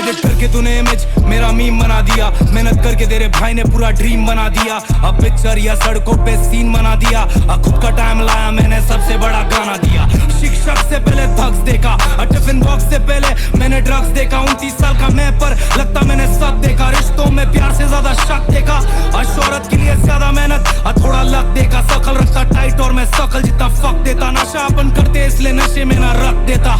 Edit करके तूने image मेरा मीम बना दिया, मेहनत करके तेरे भाई ने पूरा ड्रीम बना दिया। अब पिक्चर या सड़कों पे सीन बना दिया, अब खुद का टाइम लाया मैंने सबसे बड़ा गाना दिया। शिक्षक से पहले थग्स देखा, टिफिन बॉक्स से पहले मैंने ड्रग्स देखा। 29 साल का मैं पर लगता मैंने सब देखा, रिश्तों में प्यार से ज्यादा शक देखा, और शोहरत के लिए ज्यादा मेहनत और थोड़ा लक देखा। शकल रखता टाइट और मैं शकल जितना फक देता, नशा अपन करते इसलिए नशे में ना रख देता।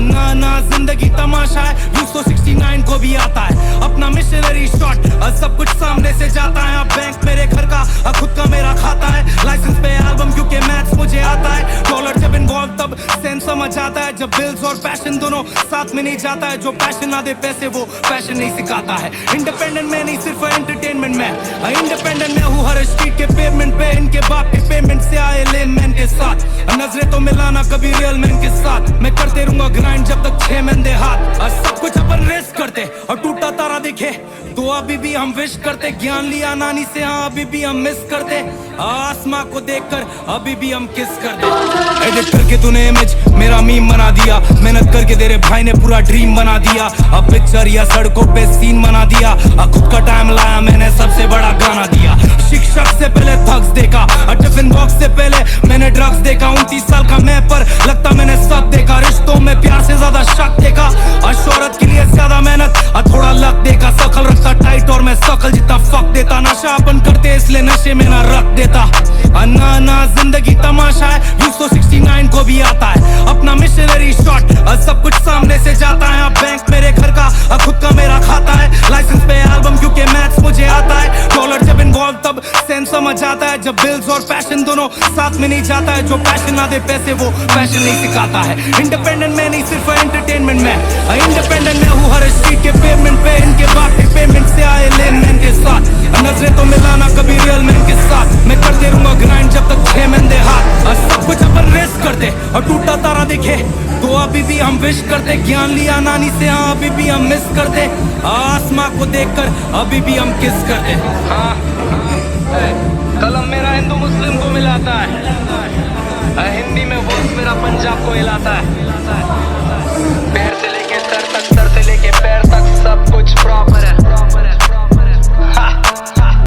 ना ना जिंदगी तमाशा है, व्यूज तो 69 को भी आता है। अपना मिशनरी शॉट सब कुछ सामने से जाता है। बैंक मेरे घर का खुद का मेरा खाता है, लाइसेंस पे एल्बम क्योंकि मैथ्स मुझे आता है। डॉलर जब इन्वॉल्व तब सेंस समझ आता है, जब बिल्स और पैशन दोनों साथ में नहीं जाता है। जो पैशन ना दे पैसे वो पैशन नहीं सिखाता है। इंडिपेंडेंट मैं नहीं सिर्फ एंटरटेनमेंट में, इंडिपेंडेंट मैं हूँ हर स्ट्रीट के पेमेंट पे। इनके बाप के पेमेंट से आए लेन मैन के साथ, नजरें तो मिलाना कभी रियल मैन के साथ। मैं करते रहूंगा ग्राइंड जब तक 6 महीने हाथ, और सब कुछ अपन रेस करते और टूटा तारा दिखे तो अभी भी हम विश करते। ज्ञान लिया नानी से हाँ अभी भी हम मिस करते, आसमां को देखकर अभी भी हम किस करते। एडिट करके तूने इमेज मेरा मीम बना दिया, मेहनत करके तेरे भाई ने पूरा ड्रीम बना दिया। अब पिक्चर या सड़कों पे सीन बना दिया, खुद का टाइम लाया मैंने सबसे बड़ा गाना दिया। शिक्षक से पहले थग्स देखा, टिफिन बॉक्स से पहले मैंने ड्रग्स देखा। 29 साल का मैं पर लगता मैंने सब देखा, रिश्तों में प्यार से ज्यादा शक देखा, और शोहरत के लिए ज्यादा मेहनत और थोड़ा लक देखा। शकल रखता टाइट और मैं शकल जितना फक देता, नशा अपन करते इसलिए नशे में ना रख देता। ना ना जिंदगी तमाशा है, व्यूज तो 69 को भी आता है। अपना मिशनरी शॉट सब कुछ सामने से जाता है। बैंक मेरे घर का खुद का मेरा खाता है, लाइसेंस पे एल्बम क्योंकि मैथ्स मुझे आता है। डॉलर जब इन्वॉल्व तब सेंस समझ आता है, जब बिल्स और पैशन दोनों साथ में नहीं जाता है। जो पैशन ना दे पैसे वो पैशन नहीं सिखाता है। इंडिपेंडेंट मैं नहीं सिर्फ एंटरटेनमेंट में, इंडिपेंडेंट मैं हूँ हर स्ट्रीट के पेमेंट पे। इनके बाप के पेमेंट से आए लेन मैन के साथ, नजरें तो मिलाना कभी रियल मैन के साथ। मैं करते रहूंगा ग्राइंड जब तक 6 महीने हाथ, और सब कुछ अपन रेस करते और टूटा तारा दिखे तो अभी भी हम विश करते। ज्ञान लिया नानी से हाँ अभी भी हम मिस करते, आसमां को देखकर अभी भी हम किस करते। हाँ कलम मेरा हिंदू मुस्लिम को मिलाता है, हिंदी में वर्स मेरा पंजाब को हिलाता है।